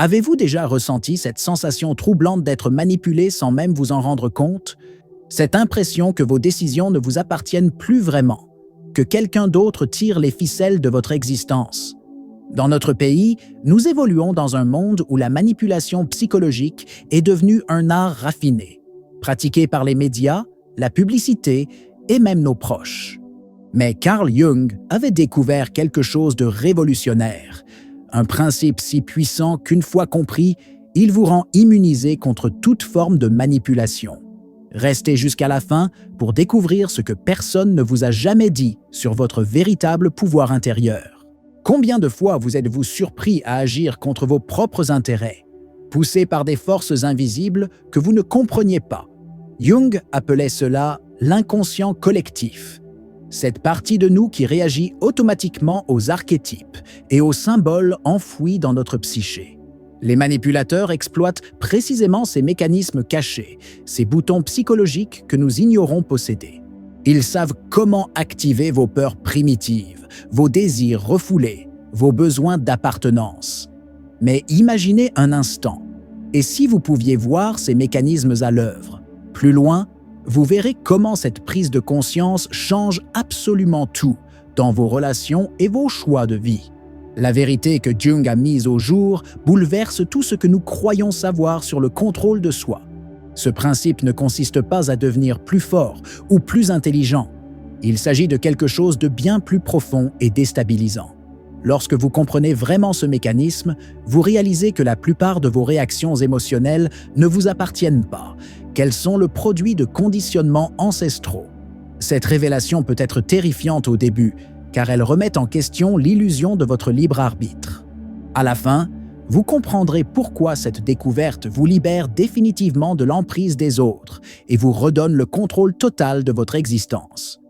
Avez-vous déjà ressenti cette sensation troublante d'être manipulé sans même vous en rendre compte? Cette impression que vos décisions ne vous appartiennent plus vraiment, que quelqu'un d'autre tire les ficelles de votre existence. Dans notre pays, nous évoluons dans un monde où la manipulation psychologique est devenue un art raffiné, pratiqué par les médias, la publicité et même nos proches. Mais Carl Jung avait découvert quelque chose de révolutionnaire, un principe si puissant qu'une fois compris, il vous rend immunisé contre toute forme de manipulation. Restez jusqu'à la fin pour découvrir ce que personne ne vous a jamais dit sur votre véritable pouvoir intérieur. Combien de fois vous êtes-vous surpris à agir contre vos propres intérêts, poussé par des forces invisibles que vous ne compreniez pas? Jung appelait cela l'inconscient collectif. Cette partie de nous qui réagit automatiquement aux archétypes et aux symboles enfouis dans notre psyché. Les manipulateurs exploitent précisément ces mécanismes cachés, ces boutons psychologiques que nous ignorons posséder. Ils savent comment activer vos peurs primitives, vos désirs refoulés, vos besoins d'appartenance. Mais imaginez un instant, et si vous pouviez voir ces mécanismes à l'œuvre, plus loin, vous verrez comment cette prise de conscience change absolument tout dans vos relations et vos choix de vie. La vérité que Jung a mise au jour bouleverse tout ce que nous croyons savoir sur le contrôle de soi. Ce principe ne consiste pas à devenir plus fort ou plus intelligent. Il s'agit de quelque chose de bien plus profond et déstabilisant. Lorsque vous comprenez vraiment ce mécanisme, vous réalisez que la plupart de vos réactions émotionnelles ne vous appartiennent pas, qu'elles sont le produit de conditionnements ancestraux. Cette révélation peut être terrifiante au début, car elle remet en question l'illusion de votre libre arbitre. À la fin, vous comprendrez pourquoi cette découverte vous libère définitivement de l'emprise des autres et vous redonne le contrôle total de votre existence.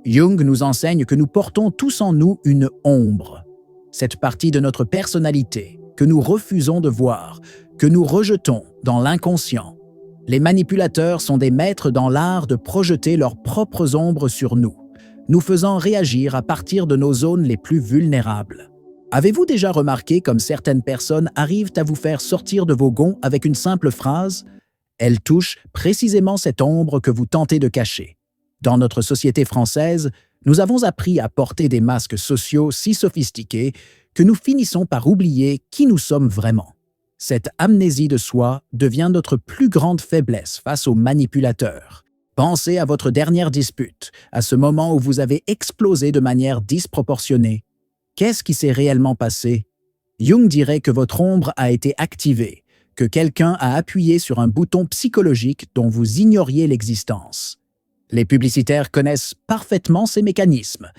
Jung nous enseigne que nous portons tous en nous une ombre, cette partie de notre personnalité que nous refusons de voir, que nous rejetons dans l'inconscient. Les manipulateurs sont des maîtres dans l'art de projeter leurs propres ombres sur nous, nous faisant réagir à partir de nos zones les plus vulnérables. Avez-vous déjà remarqué comme certaines personnes arrivent à vous faire sortir de vos gonds avec une simple phrase? Elle touche précisément cette ombre que vous tentez de cacher. Dans notre société française, nous avons appris à porter des masques sociaux si sophistiqués que nous finissons par oublier qui nous sommes vraiment. Cette amnésie de soi devient notre plus grande faiblesse face aux manipulateurs. Pensez à votre dernière dispute, à ce moment où vous avez explosé de manière disproportionnée. Qu'est-ce qui s'est réellement passé? Jung dirait que votre ombre a été activée, que quelqu'un a appuyé sur un bouton psychologique dont vous ignoriez l'existence. Les publicitaires connaissent parfaitement ces mécanismes.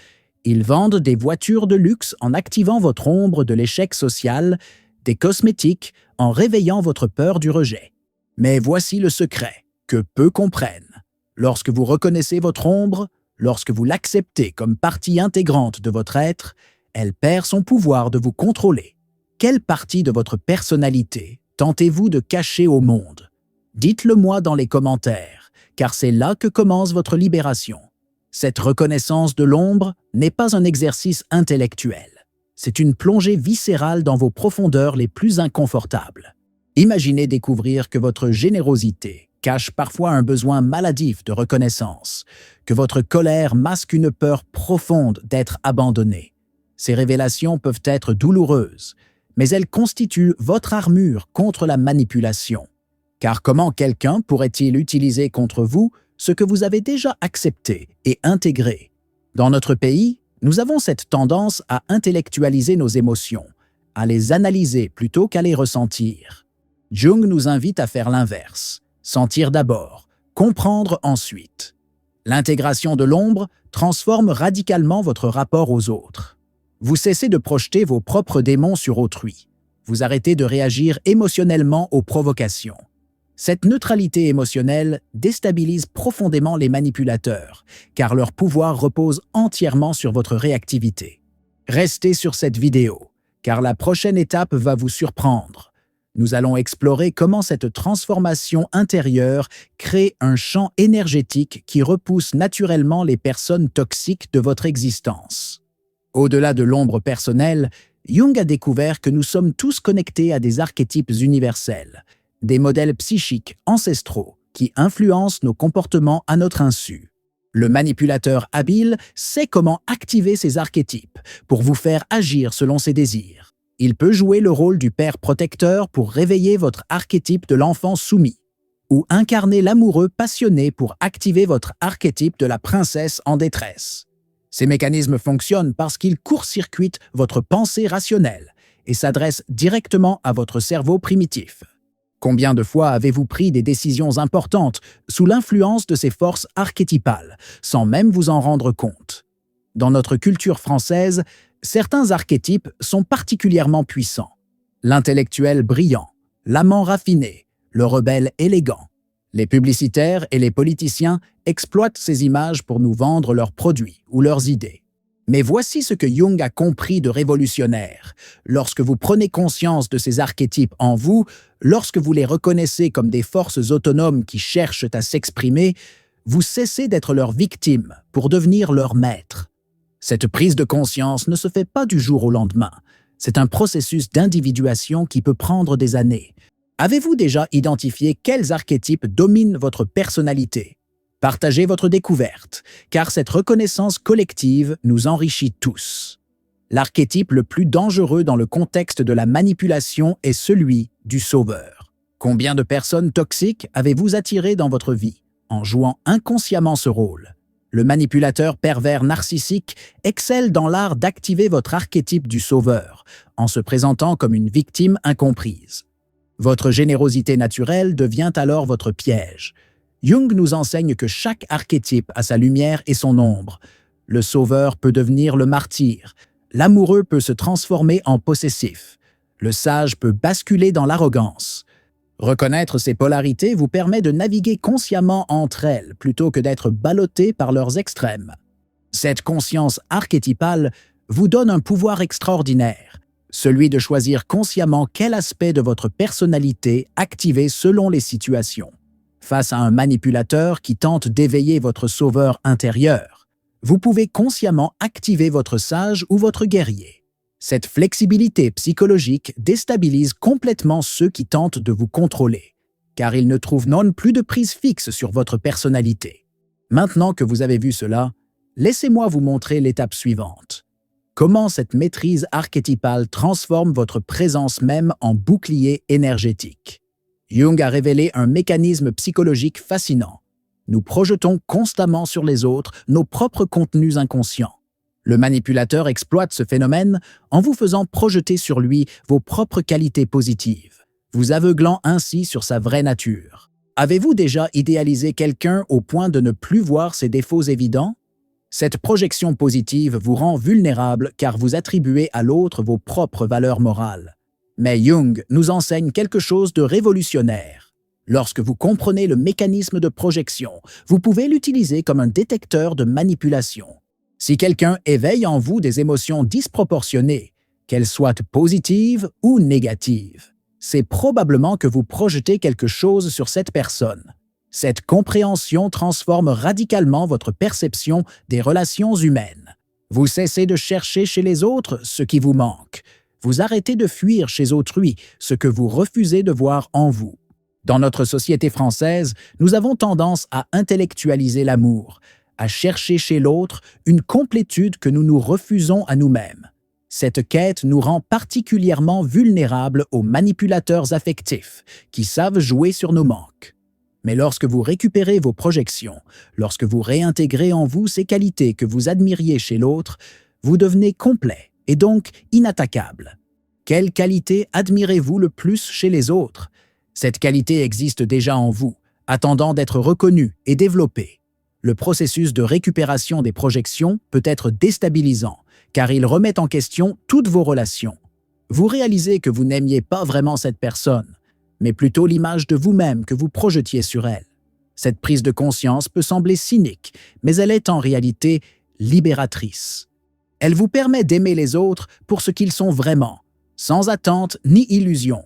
Ils vendent des voitures de luxe en activant votre ombre de l'échec social, des cosmétiques en réveillant votre peur du rejet. Mais voici le secret, que peu comprennent. Lorsque vous reconnaissez votre ombre, lorsque vous l'acceptez comme partie intégrante de votre être, elle perd son pouvoir de vous contrôler. Quelle partie de votre personnalité tentez-vous de cacher au monde? Dites-le moi dans les commentaires, car c'est là que commence votre libération. Cette reconnaissance de l'ombre n'est pas un exercice intellectuel. C'est une plongée viscérale dans vos profondeurs les plus inconfortables. Imaginez découvrir que votre générosité cache parfois un besoin maladif de reconnaissance, que votre colère masque une peur profonde d'être abandonné. Ces révélations peuvent être douloureuses, mais elles constituent votre armure contre la manipulation. Car comment quelqu'un pourrait-il utiliser contre vous ce que vous avez déjà accepté et intégré? Dans notre pays, nous avons cette tendance à intellectualiser nos émotions, à les analyser plutôt qu'à les ressentir. Jung nous invite à faire l'inverse, sentir d'abord, comprendre ensuite. L'intégration de l'ombre transforme radicalement votre rapport aux autres. Vous cessez de projeter vos propres démons sur autrui. Vous arrêtez de réagir émotionnellement aux provocations. Cette neutralité émotionnelle déstabilise profondément les manipulateurs, car leur pouvoir repose entièrement sur votre réactivité. Restez sur cette vidéo, car la prochaine étape va vous surprendre. Nous allons explorer comment cette transformation intérieure crée un champ énergétique qui repousse naturellement les personnes toxiques de votre existence. Au-delà de l'ombre personnelle, Jung a découvert que nous sommes tous connectés à des archétypes universels, des modèles psychiques ancestraux qui influencent nos comportements à notre insu. Le manipulateur habile sait comment activer ces archétypes pour vous faire agir selon ses désirs. Il peut jouer le rôle du père protecteur pour réveiller votre archétype de l'enfant soumis, ou incarner l'amoureux passionné pour activer votre archétype de la princesse en détresse. Ces mécanismes fonctionnent parce qu'ils court-circuitent votre pensée rationnelle et s'adressent directement à votre cerveau primitif. Combien de fois avez-vous pris des décisions importantes sous l'influence de ces forces archétypales, sans même vous en rendre compte? Dans notre culture française, certains archétypes sont particulièrement puissants. L'intellectuel brillant, l'amant raffiné, le rebelle élégant. Les publicitaires et les politiciens exploitent ces images pour nous vendre leurs produits ou leurs idées. Mais voici ce que Jung a compris de révolutionnaire. Lorsque vous prenez conscience de ces archétypes en vous, lorsque vous les reconnaissez comme des forces autonomes qui cherchent à s'exprimer, vous cessez d'être leur victime pour devenir leur maître. Cette prise de conscience ne se fait pas du jour au lendemain. C'est un processus d'individuation qui peut prendre des années. Avez-vous déjà identifié quels archétypes dominent votre personnalité? Partagez votre découverte, car cette reconnaissance collective nous enrichit tous. L'archétype le plus dangereux dans le contexte de la manipulation est celui du sauveur. Combien de personnes toxiques avez-vous attirées dans votre vie en jouant inconsciemment ce rôle? Le manipulateur pervers narcissique excelle dans l'art d'activer votre archétype du sauveur, en se présentant comme une victime incomprise. Votre générosité naturelle devient alors votre piège. Jung nous enseigne que chaque archétype a sa lumière et son ombre. Le sauveur peut devenir le martyr. L'amoureux peut se transformer en possessif. Le sage peut basculer dans l'arrogance. Reconnaître ces polarités vous permet de naviguer consciemment entre elles plutôt que d'être ballotté par leurs extrêmes. Cette conscience archétypale vous donne un pouvoir extraordinaire, celui de choisir consciemment quel aspect de votre personnalité activer selon les situations. Face à un manipulateur qui tente d'éveiller votre sauveur intérieur, vous pouvez consciemment activer votre sage ou votre guerrier. Cette flexibilité psychologique déstabilise complètement ceux qui tentent de vous contrôler, car ils ne trouvent non plus de prise fixe sur votre personnalité. Maintenant que vous avez vu cela, laissez-moi vous montrer l'étape suivante. Comment cette maîtrise archétypale transforme votre présence même en bouclier énergétique. Jung a révélé un mécanisme psychologique fascinant. Nous projetons constamment sur les autres nos propres contenus inconscients. Le manipulateur exploite ce phénomène en vous faisant projeter sur lui vos propres qualités positives, vous aveuglant ainsi sur sa vraie nature. Avez-vous déjà idéalisé quelqu'un au point de ne plus voir ses défauts évidents? Cette projection positive vous rend vulnérable car vous attribuez à l'autre vos propres valeurs morales. Mais Jung nous enseigne quelque chose de révolutionnaire. Lorsque vous comprenez le mécanisme de projection, vous pouvez l'utiliser comme un détecteur de manipulation. Si quelqu'un éveille en vous des émotions disproportionnées, qu'elles soient positives ou négatives, c'est probablement que vous projetez quelque chose sur cette personne. Cette compréhension transforme radicalement votre perception des relations humaines. Vous cessez de chercher chez les autres ce qui vous manque. Vous arrêtez de fuir chez autrui ce que vous refusez de voir en vous. Dans notre société française, nous avons tendance à intellectualiser l'amour, à chercher chez l'autre une complétude que nous nous refusons à nous-mêmes. Cette quête nous rend particulièrement vulnérables aux manipulateurs affectifs qui savent jouer sur nos manques. Mais lorsque vous récupérez vos projections, lorsque vous réintégrez en vous ces qualités que vous admiriez chez l'autre, vous devenez complet et donc inattaquable. Quelle qualité admirez-vous le plus chez les autres? Cette qualité existe déjà en vous, attendant d'être reconnue et développée. Le processus de récupération des projections peut être déstabilisant, car il remet en question toutes vos relations. Vous réalisez que vous n'aimiez pas vraiment cette personne, mais plutôt l'image de vous-même que vous projetiez sur elle. Cette prise de conscience peut sembler cynique, mais elle est en réalité libératrice. Elle vous permet d'aimer les autres pour ce qu'ils sont vraiment, sans attente ni illusion.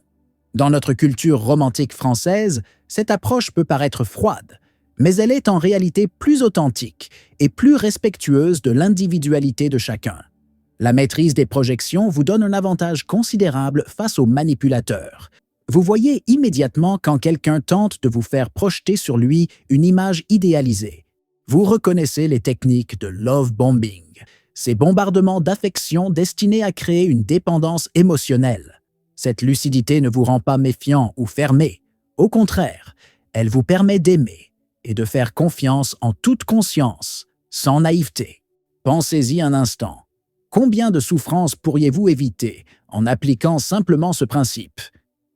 Dans notre culture romantique française, cette approche peut paraître froide, mais elle est en réalité plus authentique et plus respectueuse de l'individualité de chacun. La maîtrise des projections vous donne un avantage considérable face aux manipulateurs. Vous voyez immédiatement quand quelqu'un tente de vous faire projeter sur lui une image idéalisée. Vous reconnaissez les techniques de love bombing, ces bombardements d'affection destinés à créer une dépendance émotionnelle. Cette lucidité ne vous rend pas méfiant ou fermé. Au contraire, elle vous permet d'aimer et de faire confiance en toute conscience, sans naïveté. Pensez-y un instant. Combien de souffrances pourriez-vous éviter en appliquant simplement ce principe?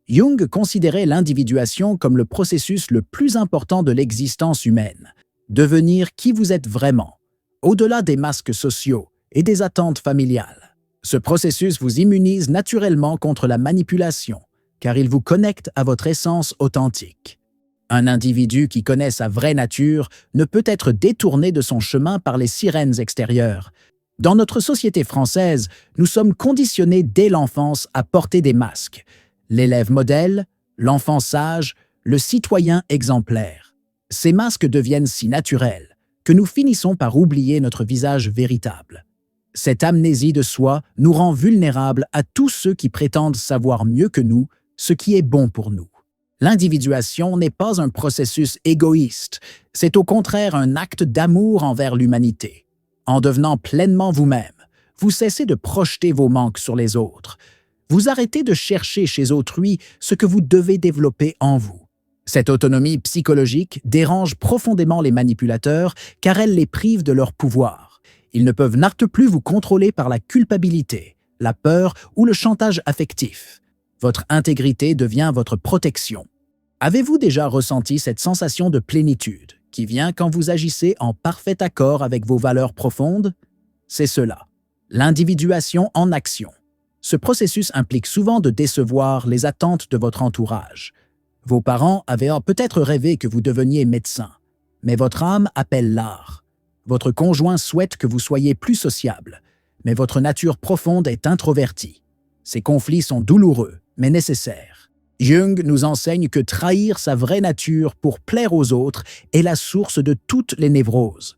Jung considérait l'individuation comme le processus le plus important de l'existence humaine. Devenir qui vous êtes vraiment, au-delà des masques sociaux et des attentes familiales. Ce processus vous immunise naturellement contre la manipulation, car il vous connecte à votre essence authentique. Un individu qui connaît sa vraie nature ne peut être détourné de son chemin par les sirènes extérieures. Dans notre société française, nous sommes conditionnés dès l'enfance à porter des masques. L'élève modèle, l'enfant sage, le citoyen exemplaire. Ces masques deviennent si naturels que nous finissons par oublier notre visage véritable. Cette amnésie de soi nous rend vulnérables à tous ceux qui prétendent savoir mieux que nous ce qui est bon pour nous. L'individuation n'est pas un processus égoïste, c'est au contraire un acte d'amour envers l'humanité. En devenant pleinement vous-même, vous cessez de projeter vos manques sur les autres. Vous arrêtez de chercher chez autrui ce que vous devez développer en vous. Cette autonomie psychologique dérange profondément les manipulateurs car elle les prive de leur pouvoir. Ils ne peuvent n'arrêter plus vous contrôler par la culpabilité, la peur ou le chantage affectif. Votre intégrité devient votre protection. Avez-vous déjà ressenti cette sensation de plénitude qui vient quand vous agissez en parfait accord avec vos valeurs profondes? C'est cela, l'individuation en action. Ce processus implique souvent de décevoir les attentes de votre entourage. Vos parents avaient peut-être rêvé que vous deveniez médecin, mais votre âme appelle l'art. Votre conjoint souhaite que vous soyez plus sociable, mais votre nature profonde est introvertie. Ces conflits sont douloureux, mais nécessaires. Jung nous enseigne que trahir sa vraie nature pour plaire aux autres est la source de toutes les névroses.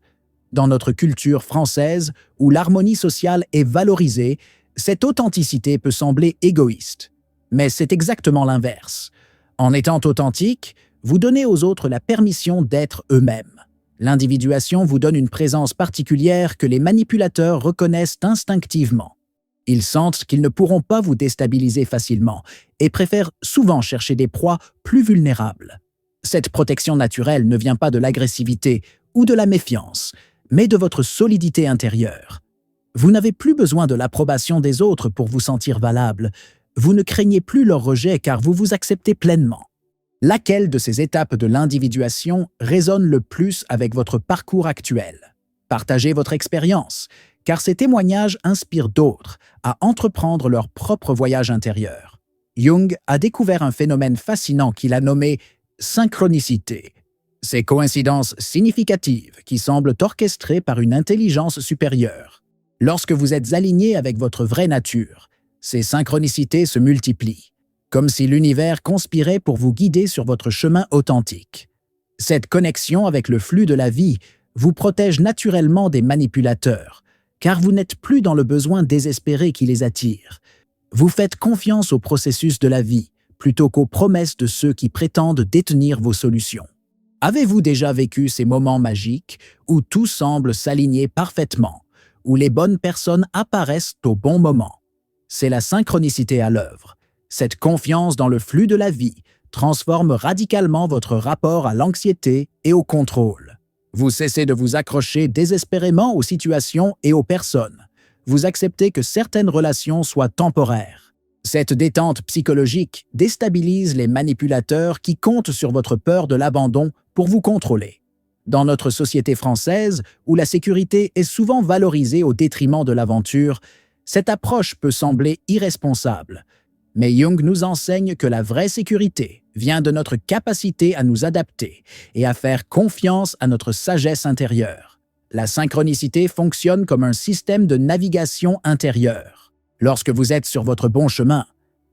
Dans notre culture française, où l'harmonie sociale est valorisée, cette authenticité peut sembler égoïste. Mais c'est exactement l'inverse. En étant authentique, vous donnez aux autres la permission d'être eux-mêmes. L'individuation vous donne une présence particulière que les manipulateurs reconnaissent instinctivement. Ils sentent qu'ils ne pourront pas vous déstabiliser facilement et préfèrent souvent chercher des proies plus vulnérables. Cette protection naturelle ne vient pas de l'agressivité ou de la méfiance, mais de votre solidité intérieure. Vous n'avez plus besoin de l'approbation des autres pour vous sentir valable. Vous ne craignez plus leur rejet car vous vous acceptez pleinement. Laquelle de ces étapes de l'individuation résonne le plus avec votre parcours actuel? Partagez votre expérience, car ces témoignages inspirent d'autres à entreprendre leur propre voyage intérieur. Jung a découvert un phénomène fascinant qu'il a nommé « synchronicité ». Ces coïncidences significatives qui semblent orchestrées par une intelligence supérieure. Lorsque vous êtes aligné avec votre vraie nature, ces synchronicités se multiplient, comme si l'univers conspirait pour vous guider sur votre chemin authentique. Cette connexion avec le flux de la vie vous protège naturellement des manipulateurs, car vous n'êtes plus dans le besoin désespéré qui les attire. Vous faites confiance au processus de la vie, plutôt qu'aux promesses de ceux qui prétendent détenir vos solutions. Avez-vous déjà vécu ces moments magiques où tout semble s'aligner parfaitement, où les bonnes personnes apparaissent au bon moment? C'est la synchronicité à l'œuvre. Cette confiance dans le flux de la vie transforme radicalement votre rapport à l'anxiété et au contrôle. Vous cessez de vous accrocher désespérément aux situations et aux personnes. Vous acceptez que certaines relations soient temporaires. Cette détente psychologique déstabilise les manipulateurs qui comptent sur votre peur de l'abandon pour vous contrôler. Dans notre société française, où la sécurité est souvent valorisée au détriment de l'aventure, cette approche peut sembler irresponsable. Mais Jung nous enseigne que la vraie sécurité vient de notre capacité à nous adapter et à faire confiance à notre sagesse intérieure. La synchronicité fonctionne comme un système de navigation intérieure. Lorsque vous êtes sur votre bon chemin,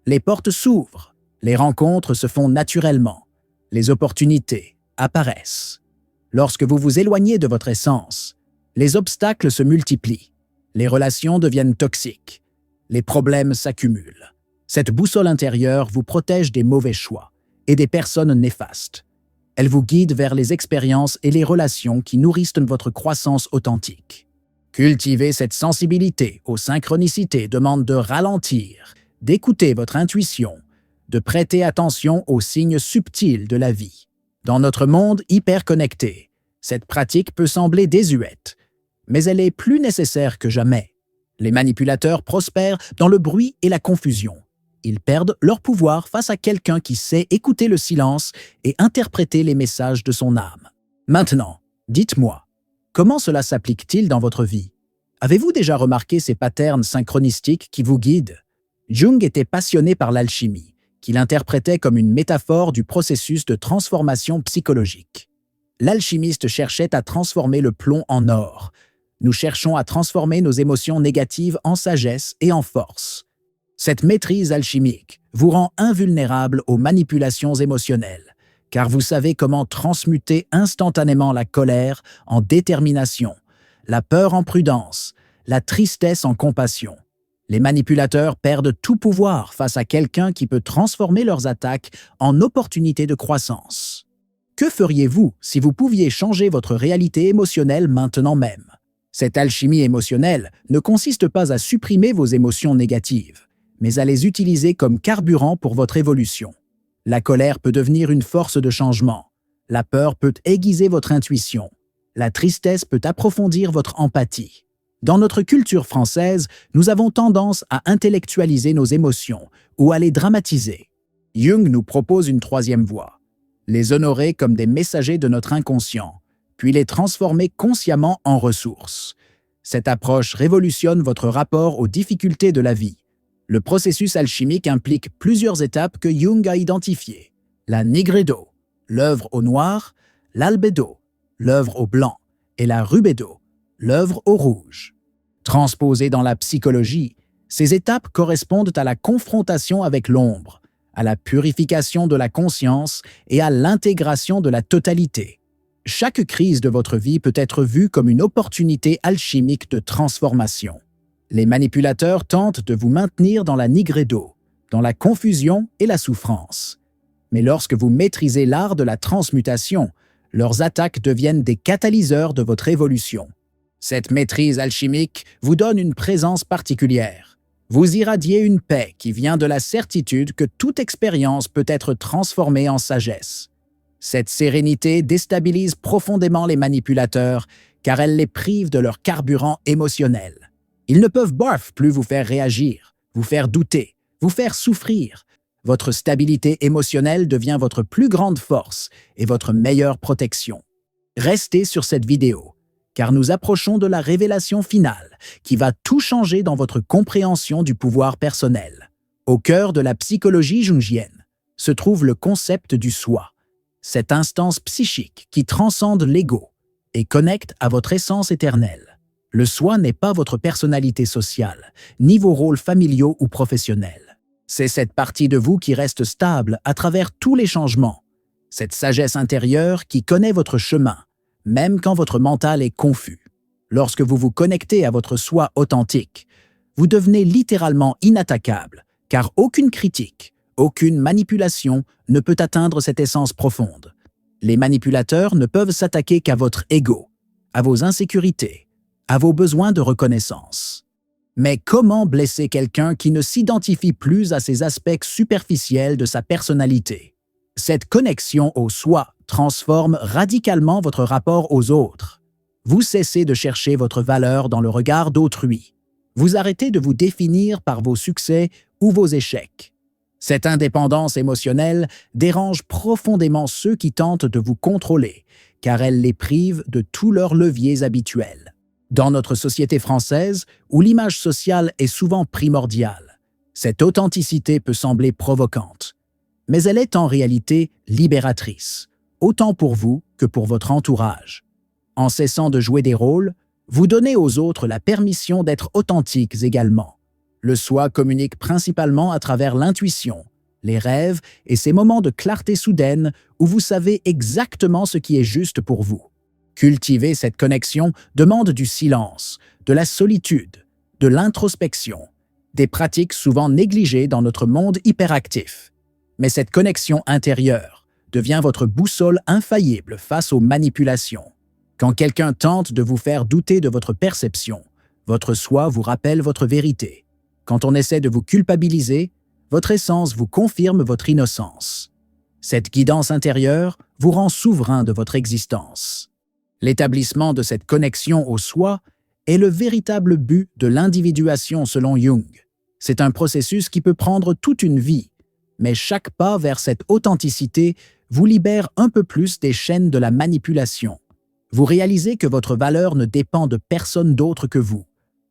les portes s'ouvrent, les rencontres se font naturellement, les opportunités apparaissent. Lorsque vous vous éloignez de votre essence, les obstacles se multiplient. Les relations deviennent toxiques. Les problèmes s'accumulent. Cette boussole intérieure vous protège des mauvais choix et des personnes néfastes. Elle vous guide vers les expériences et les relations qui nourrissent votre croissance authentique. Cultiver cette sensibilité aux synchronicités demande de ralentir, d'écouter votre intuition, de prêter attention aux signes subtils de la vie. Dans notre monde hyper connecté, cette pratique peut sembler désuète, mais elle est plus nécessaire que jamais. Les manipulateurs prospèrent dans le bruit et la confusion. Ils perdent leur pouvoir face à quelqu'un qui sait écouter le silence et interpréter les messages de son âme. Maintenant, dites-moi, comment cela s'applique-t-il dans votre vie? Avez-vous déjà remarqué ces patterns synchronistiques qui vous guident? Jung était passionné par l'alchimie, qu'il interprétait comme une métaphore du processus de transformation psychologique. L'alchimiste cherchait à transformer le plomb en or. Nous cherchons à transformer nos émotions négatives en sagesse et en force. Cette maîtrise alchimique vous rend invulnérable aux manipulations émotionnelles, car vous savez comment transmuter instantanément la colère en détermination, la peur en prudence, la tristesse en compassion. Les manipulateurs perdent tout pouvoir face à quelqu'un qui peut transformer leurs attaques en opportunités de croissance. Que feriez-vous si vous pouviez changer votre réalité émotionnelle maintenant même? Cette alchimie émotionnelle ne consiste pas à supprimer vos émotions négatives, mais à les utiliser comme carburant pour votre évolution. La colère peut devenir une force de changement. La peur peut aiguiser votre intuition. La tristesse peut approfondir votre empathie. Dans notre culture française, nous avons tendance à intellectualiser nos émotions ou à les dramatiser. Jung nous propose une troisième voie. Les honorer comme des messagers de notre inconscient, puis les transformer consciemment en ressources. Cette approche révolutionne votre rapport aux difficultés de la vie. Le processus alchimique implique plusieurs étapes que Jung a identifiées. La nigredo, l'œuvre au noir, l'albedo, l'œuvre au blanc, et la rubedo, l'œuvre au rouge. Transposées dans la psychologie, ces étapes correspondent à la confrontation avec l'ombre, à la purification de la conscience et à l'intégration de la totalité. Chaque crise de votre vie peut être vue comme une opportunité alchimique de transformation. Les manipulateurs tentent de vous maintenir dans la nigredo, dans la confusion et la souffrance. Mais lorsque vous maîtrisez l'art de la transmutation, leurs attaques deviennent des catalyseurs de votre évolution. Cette maîtrise alchimique vous donne une présence particulière. Vous irradiez une paix qui vient de la certitude que toute expérience peut être transformée en sagesse. Cette sérénité déstabilise profondément les manipulateurs car elle les prive de leur carburant émotionnel. Ils ne peuvent plus vous faire réagir, vous faire douter, vous faire souffrir. Votre stabilité émotionnelle devient votre plus grande force et votre meilleure protection. Restez sur cette vidéo, car nous approchons de la révélation finale qui va tout changer dans votre compréhension du pouvoir personnel. Au cœur de la psychologie jungienne se trouve le concept du soi, cette instance psychique qui transcende l'ego et connecte à votre essence éternelle. Le soi n'est pas votre personnalité sociale, ni vos rôles familiaux ou professionnels. C'est cette partie de vous qui reste stable à travers tous les changements. Cette sagesse intérieure qui connaît votre chemin, même quand votre mental est confus. Lorsque vous vous connectez à votre soi authentique, vous devenez littéralement inattaquable, car aucune critique, aucune manipulation ne peut atteindre cette essence profonde. Les manipulateurs ne peuvent s'attaquer qu'à votre ego, à vos insécurités, à vos besoins de reconnaissance. Mais comment blesser quelqu'un qui ne s'identifie plus à ces aspects superficiels de sa personnalité? Cette connexion au soi transforme radicalement votre rapport aux autres. Vous cessez de chercher votre valeur dans le regard d'autrui. Vous arrêtez de vous définir par vos succès ou vos échecs. Cette indépendance émotionnelle dérange profondément ceux qui tentent de vous contrôler, car elle les prive de tous leurs leviers habituels. Dans notre société française, où l'image sociale est souvent primordiale, cette authenticité peut sembler provocante. Mais elle est en réalité libératrice, autant pour vous que pour votre entourage. En cessant de jouer des rôles, vous donnez aux autres la permission d'être authentiques également. Le soi communique principalement à travers l'intuition, les rêves et ces moments de clarté soudaine où vous savez exactement ce qui est juste pour vous. Cultiver cette connexion demande du silence, de la solitude, de l'introspection, des pratiques souvent négligées dans notre monde hyperactif. Mais cette connexion intérieure devient votre boussole infaillible face aux manipulations. Quand quelqu'un tente de vous faire douter de votre perception, votre soi vous rappelle votre vérité. Quand on essaie de vous culpabiliser, votre essence vous confirme votre innocence. Cette guidance intérieure vous rend souverain de votre existence. L'établissement de cette connexion au soi est le véritable but de l'individuation selon Jung. C'est un processus qui peut prendre toute une vie, mais chaque pas vers cette authenticité vous libère un peu plus des chaînes de la manipulation. Vous réalisez que votre valeur ne dépend de personne d'autre que vous,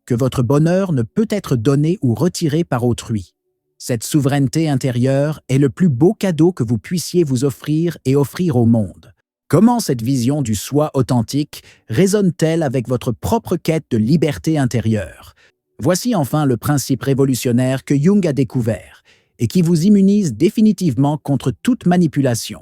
que votre bonheur ne peut être donné ou retiré par autrui. Cette souveraineté intérieure est le plus beau cadeau que vous puissiez vous offrir et offrir au monde. Comment cette vision du soi authentique résonne-t-elle avec votre propre quête de liberté intérieure? Voici enfin le principe révolutionnaire que Jung a découvert et qui vous immunise définitivement contre toute manipulation,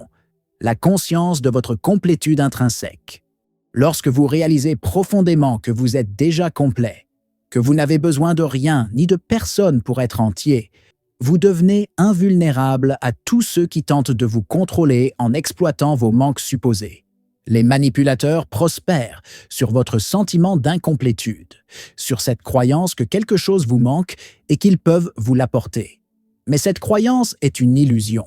la conscience de votre complétude intrinsèque. Lorsque vous réalisez profondément que vous êtes déjà complet, que vous n'avez besoin de rien ni de personne pour être entier, vous devenez invulnérable à tous ceux qui tentent de vous contrôler en exploitant vos manques supposés. Les manipulateurs prospèrent sur votre sentiment d'incomplétude, sur cette croyance que quelque chose vous manque et qu'ils peuvent vous l'apporter. Mais cette croyance est une illusion.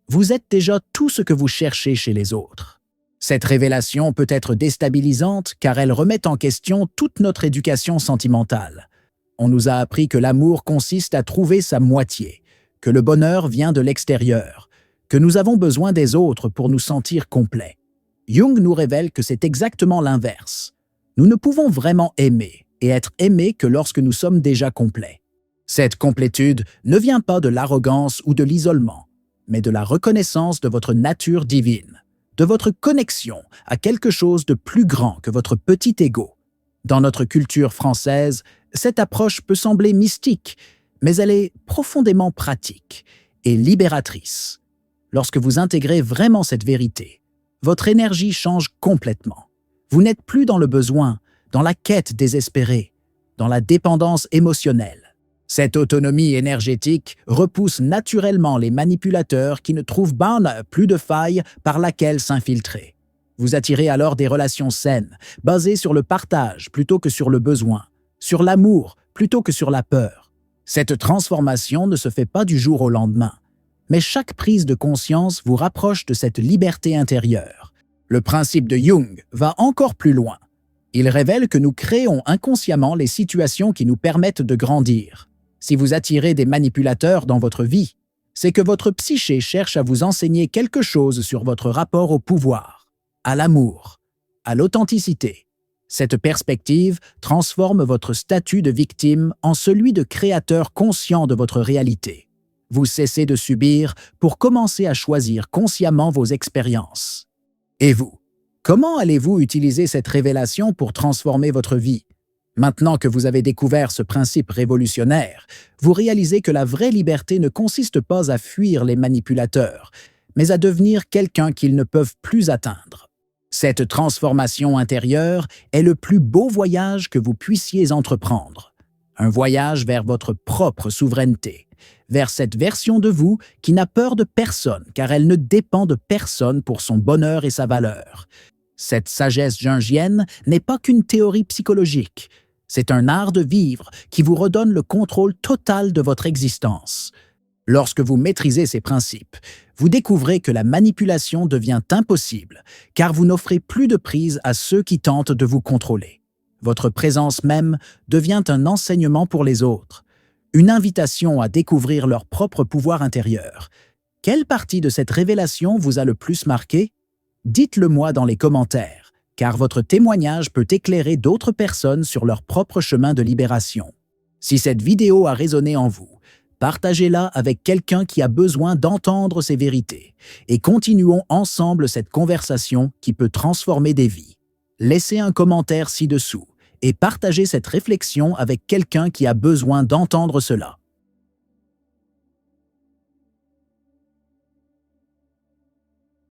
Vous êtes déjà tout ce que vous cherchez chez les autres. Cette révélation peut être déstabilisante car elle remet en question toute notre éducation sentimentale. On nous a appris que l'amour consiste à trouver sa moitié, que le bonheur vient de l'extérieur, que nous avons besoin des autres pour nous sentir complets. Jung nous révèle que c'est exactement l'inverse. Nous ne pouvons vraiment aimer et être aimés que lorsque nous sommes déjà complets. Cette complétude ne vient pas de l'arrogance ou de l'isolement, mais de la reconnaissance de votre nature divine, de votre connexion à quelque chose de plus grand que votre petit ego. Dans notre culture française, cette approche peut sembler mystique, mais elle est profondément pratique et libératrice. Lorsque vous intégrez vraiment cette vérité, votre énergie change complètement. Vous n'êtes plus dans le besoin, dans la quête désespérée, dans la dépendance émotionnelle. Cette autonomie énergétique repousse naturellement les manipulateurs qui ne trouvent plus de faille par laquelle s'infiltrer. Vous attirez alors des relations saines, basées sur le partage plutôt que sur le besoin, sur l'amour plutôt que sur la peur. Cette transformation ne se fait pas du jour au lendemain, mais chaque prise de conscience vous rapproche de cette liberté intérieure. Le principe de Jung va encore plus loin. Il révèle que nous créons inconsciemment les situations qui nous permettent de grandir. Si vous attirez des manipulateurs dans votre vie, c'est que votre psyché cherche à vous enseigner quelque chose sur votre rapport au pouvoir, à l'amour, à l'authenticité. Cette perspective transforme votre statut de victime en celui de créateur conscient de votre réalité. Vous cessez de subir pour commencer à choisir consciemment vos expériences. Et vous, comment allez-vous utiliser cette révélation pour transformer votre vie? Maintenant que vous avez découvert ce principe révolutionnaire, vous réalisez que la vraie liberté ne consiste pas à fuir les manipulateurs, mais à devenir quelqu'un qu'ils ne peuvent plus atteindre. Cette transformation intérieure est le plus beau voyage que vous puissiez entreprendre. Un voyage vers votre propre souveraineté, vers cette version de vous qui n'a peur de personne car elle ne dépend de personne pour son bonheur et sa valeur. Cette sagesse jungienne n'est pas qu'une théorie psychologique. C'est un art de vivre qui vous redonne le contrôle total de votre existence. Lorsque vous maîtrisez ces principes, vous découvrez que la manipulation devient impossible, car vous n'offrez plus de prise à ceux qui tentent de vous contrôler. Votre présence même devient un enseignement pour les autres, une invitation à découvrir leur propre pouvoir intérieur. Quelle partie de cette révélation vous a le plus marqué? Dites-le moi dans les commentaires, car votre témoignage peut éclairer d'autres personnes sur leur propre chemin de libération. Si cette vidéo a résonné en vous, partagez-la avec quelqu'un qui a besoin d'entendre ces vérités et continuons ensemble cette conversation qui peut transformer des vies. Laissez un commentaire ci-dessous et partagez cette réflexion avec quelqu'un qui a besoin d'entendre cela.